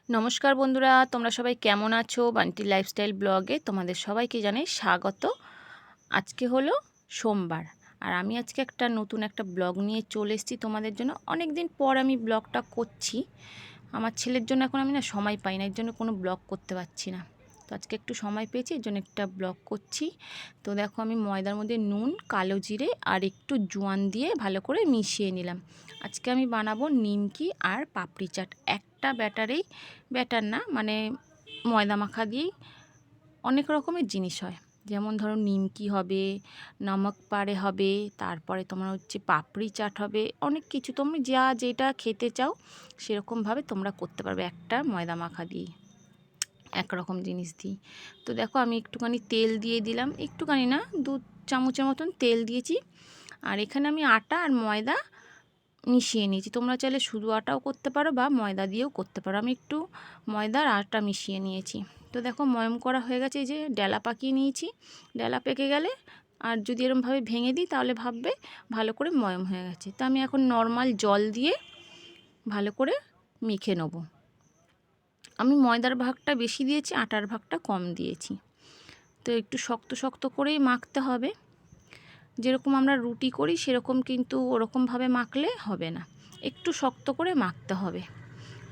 নমস্কার বন্ধুরা, তোমরা সবাই কেমন আছো? বান্টি লাইফস্টাইল ব্লগে তোমাদের সবাইকে জানাই স্বাগত। আজকে হলো সোমবার, আর আমি আজকে নতুন একটা ব্লগ নিয়ে চলে এসেছি তোমাদের জন্য। অনেক দিন পর আমি ব্লগটা করছি। আমার ছেলের জন্য এখন আমি সময় পাই না, এর জন্য কোনো ব্লগ করতে পারছি না। তো আজকে একটু সময় পেয়েছি, এর জন্য একটা ব্লগ করছি। তো দেখো, আমি ময়দার মধ্যে নুন, কালো জিরে আর একটু জোয়ান দিয়ে ভালো করে মিশিয়ে নিলাম। আজকে আমি বানাবো নিমকি আর পাপড়ি চাট। একটা ব্যাটার না, মানে ময়দা মাখা দিয়েই অনেক রকমের জিনিস হয়। যেমন ধরো নিমকি হবে, নমক পাড়ে হবে, তারপরে তোমার হচ্ছে পাপড়ি চাট হবে। অনেক কিছু তুমি যেটা খেতে চাও সেরকমভাবে তোমরা করতে পারবে একটা ময়দা মাখা দিয়ে, একরকম জিনিস দিই। তো দেখো, আমি একটুখানি তেল দিয়ে দিলাম, একটুখানি না, 2 চামচের মতন তেল দিয়েছি। আর এখানে আমি আটা আর ময়দা মিশিয়ে নিয়েছি। তোমরা চাইলে শুধু আটাও করতে পারো বা ময়দা দিয়েও করতে পারো। আমি একটু ময়দার আটা মিশিয়ে নিয়েছি। তো দেখো, ময়ম করা হয়ে গেছে। এই যে ডেলা পাকিয়ে নিয়েছি, ডেলা পেকে গেলে আর যদি এরমভাবে ভেঙে দিই তাহলে ভাববে ভালো করে ময়ম হয়ে গেছে। তো আমি এখন নর্মাল জল দিয়ে ভালো করে মেখে নেব। আমি ময়দার ভাগটা বেশি দিয়েছি, আটার ভাগটা কম দিয়েছি। তো একটু শক্ত শক্ত করেই মাখতে হবে। যেরকম আমরা রুটি করি সেরকম কিন্তু ওরকমভাবে মাখলে হবে না, একটু শক্ত করে মাখতে হবে।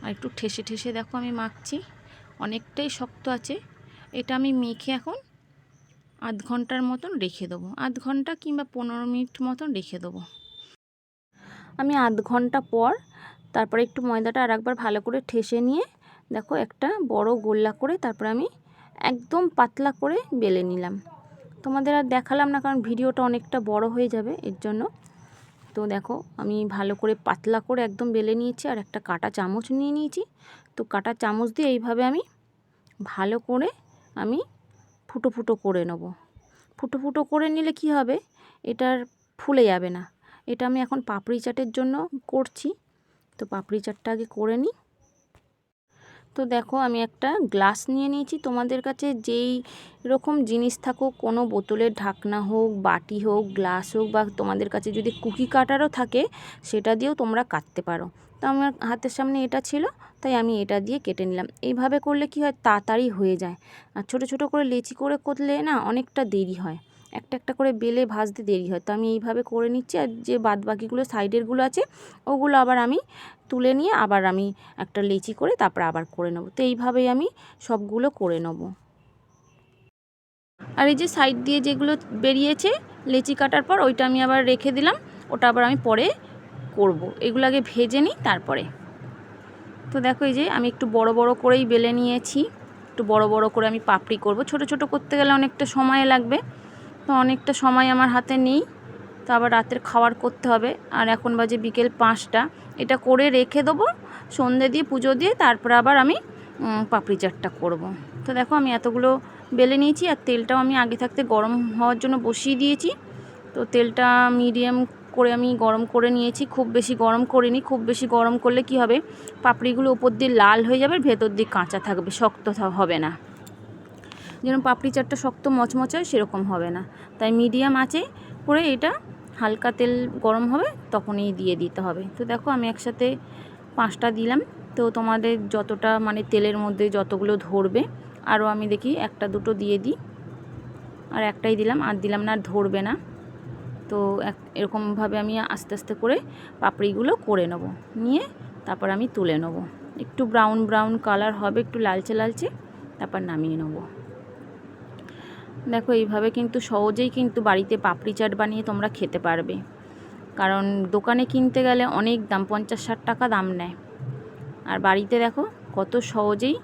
আর একটু ঠেসে ঠেসে দেখো আমি মাখছি, অনেকটাই শক্ত আছে। এটা আমি মেখে এখন আধ ঘন্টার মতন রেখে দেবো, আধ ঘন্টা কিংবা 15 মিনিট মতন রেখে দেবো। আমি আধ ঘন্টা পর তারপরে একটু ময়দাটা আর একবার ভালো করে ঠেসে নিয়ে দেখো একটা বড় গোল্লা করে তারপরে আমি একদম পাতলা করে বেলে নিলাম। তোমাদের আর দেখালাম না, কারণ ভিডিওটা অনেকটা বড় হয়ে যাবে এর জন্য। তো দেখো, আমি ভালো করে পাতলা করে একদম বেলে নিয়েছি, আর একটা কাঁটা চামচ নিয়ে নিয়েছি। তো কাঁটা চামচ দিয়ে এইভাবে আমি ভালো করে আমি ফুটো ফুটো করে নেব। ফুটো ফুটো করে নিলে কি হবে, এটার ফুলে যাবে না। এটা আমি এখন পাপড়ি চাটের জন্য করছি। তো পাপড়ি চাটটা আগে করে নিই। তো দেখো, আমি একটা গ্লাস নিয়ে নিয়েছি। তোমাদের কাছে যেই রকম জিনিস থাকুক, কোনো বোতলের ঢাকনা হোক, বাটি হোক, গ্লাস হোক, বা তোমাদের কাছে যদি কুকি কাটারও থাকে সেটা দিয়েও তোমরা কাটতে পারো। তো আমার হাতের সামনে এটা ছিল, তাই আমি এটা দিয়ে কেটে নিলাম। এইভাবে করলে কি হয়, তাড়াতাড়ি হয়ে যায়। আর ছোট ছোট করে লেচি করে করলে না অনেকটা দেরি হয়, একটা একটা করে বেলে ভাজতে দেরি হয়। তো আমি এইভাবে করে নিচ্ছি। আর যে বাদ বাকিগুলো সাইডেরগুলো আছে ওগুলো আবার আমি তুলে নিয়ে আবার আমি একটা লেচি করে তারপর আবার করে নেব। তো এইভাবেই আমি সবগুলো করে নেব। আর এই যে সাইড দিয়ে যেগুলো বেরিয়েছে লেচি কাটার পর, ওইটা আমি আবার রেখে দিলাম, ওটা আবার আমি পরে করব। এগুলো আগে ভেজে নিই তারপরে। তো দেখো, এই যে আমি একটু বড় বড় করেই বেলে নিয়েছি। একটু বড় বড় করে আমি পাপড়ি করব। ছোট ছোট করতে গেলে অনেকটা সময় লাগবে, তো অনেকটা সময় আমার হাতে নেই। তো আবার রাতের খাবার করতে হবে, আর এখন বাজে বিকেল 5টা। এটা করে রেখে দেবো, সন্ধে দিয়ে পুজো দিয়ে তারপর আবার আমি পাপড়ি চাটটা করব। তো দেখো, আমি এতগুলো বেলে নিয়েছি, আর তেলটাও আমি আগে থাকতে গরম হওয়ার জন্য বসিয়ে দিয়েছি। তো তেলটা মিডিয়াম করে আমি গরম করে নিয়েছি, খুব বেশি গরম করিনি। খুব বেশি গরম করলে কি হবে, পাপড়িগুলো উপর দিয়ে লাল হয়ে যাবে, ভেতর দিয়ে কাঁচা থাকবে, শক্ত হবে না। যেরকম পাপড়ি চাটটা শক্ত মচমচে হয় সেরকম হবে না। তাই মিডিয়াম আঁচে করে এটা হালকা তেল গরম হবে তখনই দিয়ে দিতে হবে। তো দেখো, আমি একসাথে 5টা দিলাম। তো তোমাদের যতটা মানে তেলের মধ্যে যতগুলো ধরবে, আরও আমি দেখি 1টা 2টো দিয়ে দিই, আর একটাই দিলাম, আর দিলাম না, আর ধরবে না। তো এরকমভাবে আমি আস্তে আস্তে করে পাপড়িগুলো করে নেব, নিয়ে তারপর আমি তুলে নেব। একটু ব্রাউন ব্রাউন কালার হবে, একটু লালচে লালচে, তারপর নামিয়ে নেব। দেখো, এইভাবে কিন্তু সহজেই কিন্তু বাড়িতে পাপড়ি চাট বানিয়ে তোমরা খেতে পারবে। কারণ দোকানে কিনতে গেলে অনেক দাম, 50-60 টাকা দাম নেয়। আর বাড়িতে দেখো কত সহজেই,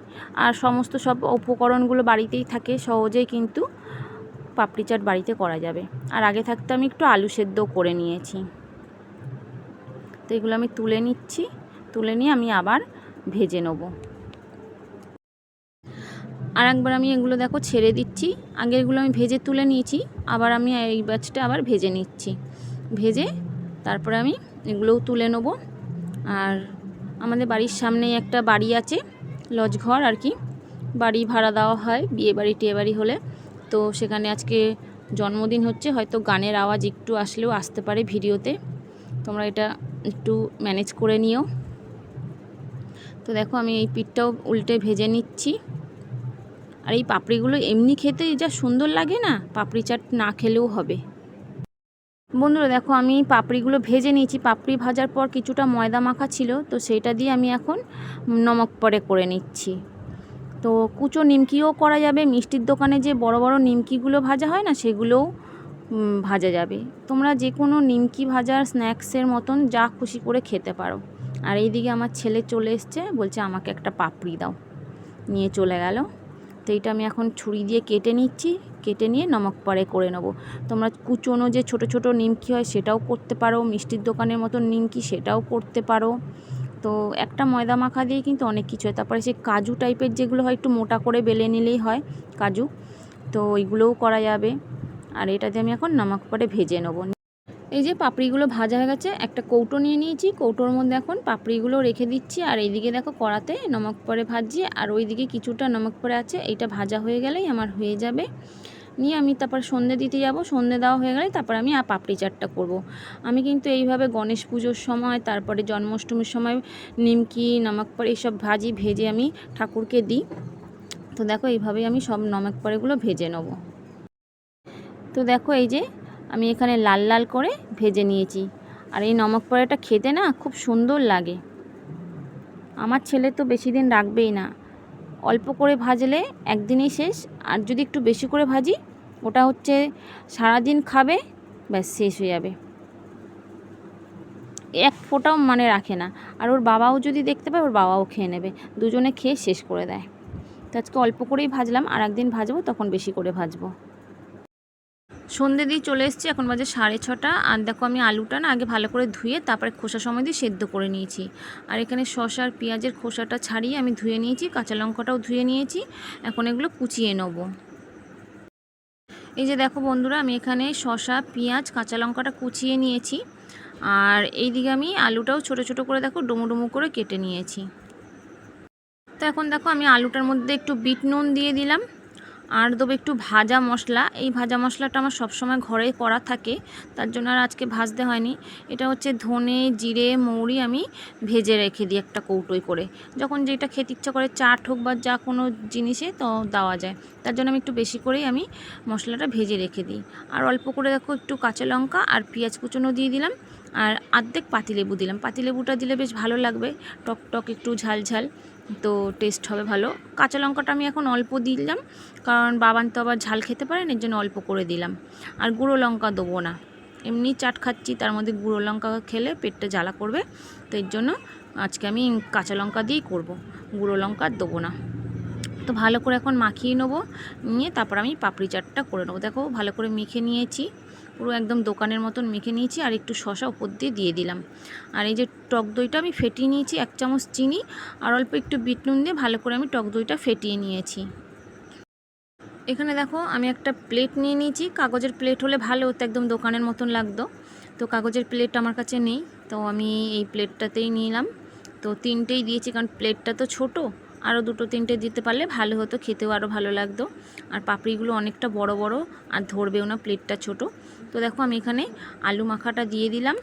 আর সমস্ত সব উপকরণগুলো বাড়িতেই থাকে, সহজেই কিন্তু পাপড়ি চাট বাড়িতে করা যাবে। আর আগে থাকতে আমি একটু আলু সেদ্ধও করে নিয়েছি। তো এগুলো আমি তুলে নিচ্ছি, তুলে নিয়ে আমি আবার ভেজে নেব। আর একবার আমি এগুলো দেখো ছেড়ে দিচ্ছি। আগেরগুলো আমি ভেজে তুলে নিয়েছি, আবার আমি এই ব্যাচটা আবার ভেজে নিচ্ছি। ভেজে তারপরে আমি এগুলোও তুলে নেব। আর আমাদের বাড়ির সামনেই একটা বাড়ি আছে, লজ ঘর আর কি, বাড়ি ভাড়া দেওয়া হয় বিয়ে বাড়ি টিয়ে বাড়ি হলে। তো সেখানে আজকে জন্মদিন হচ্ছে, হয়তো গানের আওয়াজ একটু আসলেও আসতে পারে ভিডিওতে, তোমরা এটা একটু ম্যানেজ করে নিও। তো দেখো আমি এই পিঠটাও উল্টে ভেজে নিচ্ছি। আর এই পাপড়িগুলো এমনি খেতে যা সুন্দর লাগে না, পাপড়ি চাট না খেলেও হবে। বন্ধুরা দেখো আমি পাপড়িগুলো ভেজে নিয়েছি। পাপড়ি ভাজার পর কিছুটা ময়দা মাখা ছিল, তো সেইটা দিয়ে আমি এখন নমক পরে করে নিচ্ছি। তো কুচো নিমকিও করা যাবে, মিষ্টির দোকানে যে বড় বড় নিমকিগুলো ভাজা হয় না, সেগুলোও ভাজা যাবে। তোমরা যে কোনো নিমকি ভাজার স্ন্যাক্সের মতন যা খুশি করে খেতে পারো। আর এইদিকে আমার ছেলে চলে এসছে, বলছে আমাকে একটা পাপড়ি দাও, নিয়ে চলে গেল। তো এইটা আমি এখন ছুরি দিয়ে কেটে নিচ্ছি, কেটে নিয়ে নমক পরে করে নেবো। তোমরা কুচোনো যে ছোট ছোট নিমকি হয় সেটাও করতে পারো, মিষ্টির দোকানের মতন নিমকি সেটাও করতে পারো। তো একটা ময়দা মাখা দিয়ে কিন্তু অনেক কিছু হয়। তারপরে সে কাজু টাইপের যেগুলো হয় একটু মোটা করে বেলে নিলেই হয় কাজু, তো ওইগুলোও করা যাবে। আর এটা দিয়ে আমি এখন নমক পরে ভেজে নেবো। এই যে পাপড়িগুলো ভাজা হয়ে গেছে, একটা কৌটো নিয়ে নিয়েছি, কৌটোর মধ্যে এখন পাপড়িগুলো রেখে দিচ্ছি। আর এইদিকে দেখো কড়াতে নমক পরে ভাজছি, আর ওইদিকে কিছুটা নমক পরে আছে, এইটা ভাজা হয়ে গেলেই আমার হয়ে যাবে। নিয়ে আমি তারপর সন্ধে দিতে যাব, সন্ধে দেওয়া হয়ে গেলে তারপর আমি পাপড়ি চাটটা করব। আমি কিন্তু এইভাবে গণেশ পুজোর সময়, তারপরে জন্মাষ্টমীর সময় নিমকি নমক পরে এইসব ভাজি, ভেজে আমি ঠাকুরকে দিই। তো দেখো এইভাবেই আমি সব নমক পরেগুলো ভেজে নেব। তো দেখো এই যে আমি এখানে লাল লাল করে ভেজে নিয়েছি। আর এই নমক পরাটা খেতে না খুব সুন্দর লাগে। আমার ছেলে তো বেশি দিন রাখবেই না, অল্প করে ভাজলে একদিনেই শেষ। আর যদি একটু বেশি করে ভাজি, ওটা হচ্ছে সারাদিন খাবে, ব্যাস শেষ হয়ে যাবে, এক ফোঁটাও মানে রাখে না। আর ওর বাবাও যদি দেখতে পায়, ওর বাবাও খেয়ে নেবে, দুজনে খেয়ে শেষ করে দেয়। তো আজকে অল্প করেই ভাজলাম, আর একদিন ভাজবো তখন বেশি করে ভাজবো। সন্ধে দিয়ে চলে এসেছি, এখন বাজে 6:30। আর দেখো আমি আলুটা না আগে ভালো করে ধুয়ে তারপরে খোসা সময় দিয়ে সেদ্ধ করে নিয়েছি। আর এখানে শসা আর পেঁয়াজের খোসাটা ছাড়িয়ে আমি ধুয়ে নিয়েছি, কাঁচা লঙ্কাটাও ধুয়ে নিয়েছি। এখন এগুলো কুচিয়ে নেব। এই যে দেখো বন্ধুরা, আমি এখানে শসা, পেঁয়াজ, কাঁচা লঙ্কাটা কুচিয়ে নিয়েছি। আর এইদিকে আমি আলুটাও ছোট ছোট করে দেখো ডুমো ডুমো করে কেটে নিয়েছি। তো এখন দেখো আমি আলুটার মধ্যে একটু বিট নুন দিয়ে দিলাম, আর দেবো একটু ভাজা মশলা। এই ভাজা মশলাটা আমার সবসময় ঘরে করা থাকে, তার জন্য আর আজকে ভাজতে হয়নি। এটা হচ্ছে ধনে, জিরে, মৌরি আমি ভেজে রেখে দিই একটা কৌটোয় করে। যখন যেটা খেতে ইচ্ছা করে, চাট হোক বা যা কোনো জিনিসে তো দেওয়া যায়, তার জন্য আমি একটু বেশি করেই আমি মশলাটা ভেজে রেখে দিই। আর অল্প করে দেখো একটু কাঁচা লঙ্কা আর পেঁয়াজ কুচনো দিয়ে দিলাম, আর অর্ধেক পাতিলেবু দিলাম। পাতিলেবুটা দিলে বেশ ভালো লাগবে, টক টক একটু ঝাল ঝাল, তো টেস্ট হবে ভালো। কাঁচা লঙ্কাটা আমি এখন অল্প দিলাম, কারণ বাবান তো আবার ঝাল খেতে পারেন, এর জন্য অল্প করে দিলাম। আর গুঁড়ো লঙ্কা দেবো না, এমনি চাট খাচ্ছি, তার মধ্যে গুঁড়ো লঙ্কা খেলে পেটটা জ্বালা করবে, তো এর জন্য আজকে আমি কাঁচা লঙ্কা দিয়েই করব, গুঁড়ো লঙ্কা দেবো না। তো ভালো করে এখন মাখিয়ে নেবো, নিয়ে তারপর আমি পাপড়ি চাটটা করে নেবো। দেখো ভালো করে মেখে নিয়েছি, পুরো একদম দোকানের মতন মেখে নিয়েছি। আর একটু শসা উপর দিয়ে দিলাম। আর এই যে টক দইটা আমি ফেটিয়ে নিয়েছি, 1 চামচ চিনি আর অল্প একটু বিট নুন দিয়ে ভালো করে আমি টক দইটা ফেটিয়ে নিয়েছি। এখানে দেখো আমি একটা প্লেট নিয়ে নিয়েছি, কাগজের প্লেট হলে ভালো হতো, একদম দোকানের মতন লাগতো। তো কাগজের প্লেট আমার কাছে নেই, তো আমি এই প্লেটটাতেই নিলাম। তো 3টেই দিয়েছি, কারণ প্লেটটা তো ছোট, আরও 2-3টে দিতে পারলে ভালো হতো, খেতেও আরও ভালো লাগতো। আর পাপড়িগুলো অনেকটা বড় বড়, আর ধরবেও না, প্লেটটা ছোট। তো দেখো আমি এখানে আলু মাখাটা দিয়ে দিলাম।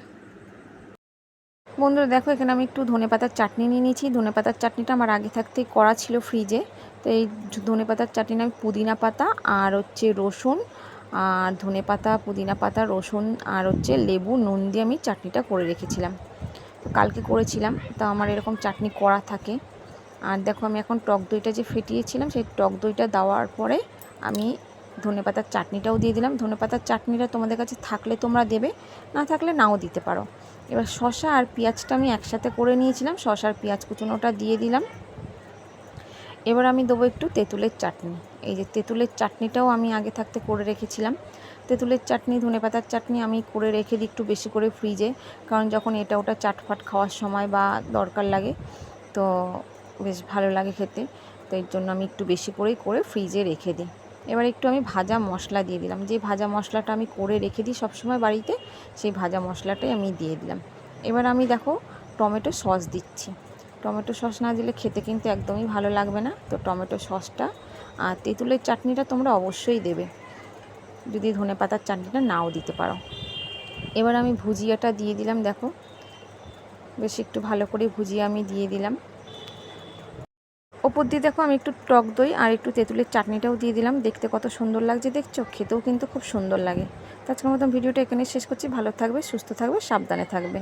বন্ধুরা দেখো এখানে আমি একটু ধনেপাতার চাটনি নিয়ে নিয়েছি। ধনেপাতার চাটনিটা আমার আগে থাকতেই করা ছিল ফ্রিজে। তো এই ধনেপাতার চাটনি আমি পুদিনা পাতা আর হচ্ছে রসুন, আর ধনেপাতা, পুদিনা পাতা, রসুন আর হচ্ছে লেবু, নুন দিয়ে আমি চাটনিটা করে রেখেছিলাম। তো কালকে করেছিলাম, তো আমার এরকম চাটনি করা থাকে। আর দেখো আমি এখন টক দইটা যে ফেটিয়েছিলাম, সেই টক দইটা দেওয়ার পরে আমি ধনেপাতার চাটনিটাও দিয়ে দিলাম। ধনেপাতার চাটনিটা তোমাদের কাছে থাকলে তোমরা দেবে, না থাকলে নাও দিতে পারো। এবার শসা আর পেঁয়াজটা আমি একসাথে করে নিয়েছিলাম, শসা আর পেঁয়াজ কুচনোটা দিয়ে দিলাম। এবার আমি দেবো একটু তেঁতুলের চাটনি। এই যে তেঁতুলের চাটনিটাও আমি আগে থাকতে করে রেখেছিলাম। তেঁতুলের চাটনি, ধনেপাতার চাটনি আমি করে রেখে দিই একটু বেশি করে ফ্রিজে, কারণ যখন এটা ওটা চাটফাট খাওয়ার সময় বা দরকার লাগে, তো বেশ ভালো লাগে খেতে। তো এর জন্য আমি একটু বেশি করেই করে ফ্রিজে রেখে দিই। এবার একটু আমি ভাজা মশলা দিয়ে দিলাম, যে ভাজা মশলাটা আমি করে রেখে দিই সবসময় বাড়িতে, সেই ভাজা মশলাটাই আমি দিয়ে দিলাম। এবার আমি দেখো টমেটো সস দিচ্ছি। টমেটো সস না দিলে খেতে কিন্তু একদমই ভালো লাগবে না। তো টমেটো সসটা আর তেঁতুলের চাটনিটা তোমরা অবশ্যই দেবে, যদি ধনেপাতার চাটনিটা নাও দিতে পারো। এবার আমি ভুজিয়াটা দিয়ে দিলাম, দেখো বেশ একটু ভালো করে ভুজিয়া আমি দিয়ে দিলাম। ওপর দিয়ে দেখো আমি একটু টক দই আর একটু তেঁতুলের চাটনিটাও দিয়ে দিলাম। দেখতে কত সুন্দর লাগছে দেখছো, খেতেও কিন্তু খুব সুন্দর লাগে। তো আজকের মতন ভিডিওটা এখানে শেষ করছি। ভালো থাকবে, সুস্থ থাকবে, সাবধানে থাকবে।